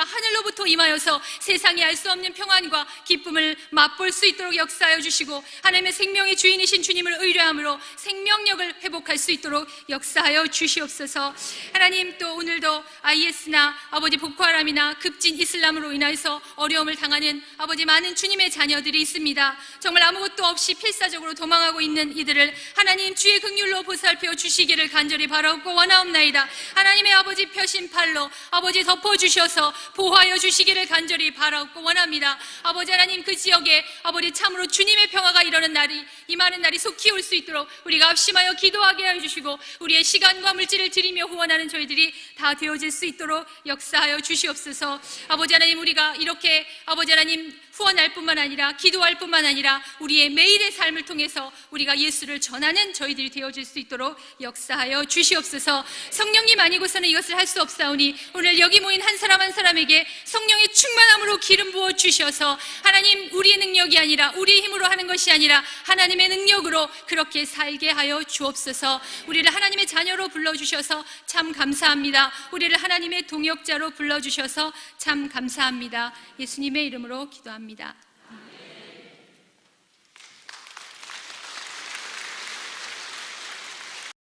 하늘로부터 임하여서 세상이 알 수 없는 평안과 기쁨을 맛볼 수 있도록 역사하여 주시고 하나님의 생명의 주인이신 주님을 의뢰함으로 생명력을 회복할 수 있도록 역사하여 주시옵소서. 하나님 또 오늘도 IS나 아버지 보코하람이나 급진 이슬람으로 인해서 어려움을 당하는 아버지 많은 주님의 자녀들이 있습니다. 정말 아무것도 없이 필사적으로 도망하고 있는 이들을 하나님 주의 긍휼로 보살펴 주시기를 간절히 바라고 원하옵나이다. 하나님의 아버지 펴신 팔로 아버지 덮어주셔서 보호하여 주시기를 간절히 바라고 원합니다. 아버지 하나님 그 지역에 아버지 참으로 주님의 평화가 임하는 날이 속히 올 수 있도록 우리가 합심하여 기도하게 하여 주시고 우리의 시간과 물질을 드리며 후원하는 저희들이 다 되어질 수 있도록 역사하여 주시옵소서. 아버지 하나님 우리가 이렇게 아버지 하나님 후원할 뿐만 아니라 기도할 뿐만 아니라 우리의 매일의 삶을 통해서 우리가 예수를 전하는 저희들이 되어질 수 있도록 역사하여 주시옵소서. 성령님 아니고서는 이것을 할 수 없사오니 오늘 여기 모인 한 사람 한 사람에게 성령의 충만함으로 기름 부어 주셔서 하나님 우리의 능력이 아니라 우리의 힘으로 하는 것이 아니라 하나님의 능력으로 그렇게 살게 하여 주옵소서. 우리를 하나님의 자녀로 불러주셔서 참 감사합니다. 우리를 하나님의 동역자로 불러주셔서 참 감사합니다. 예수님의 이름으로 기도합니다.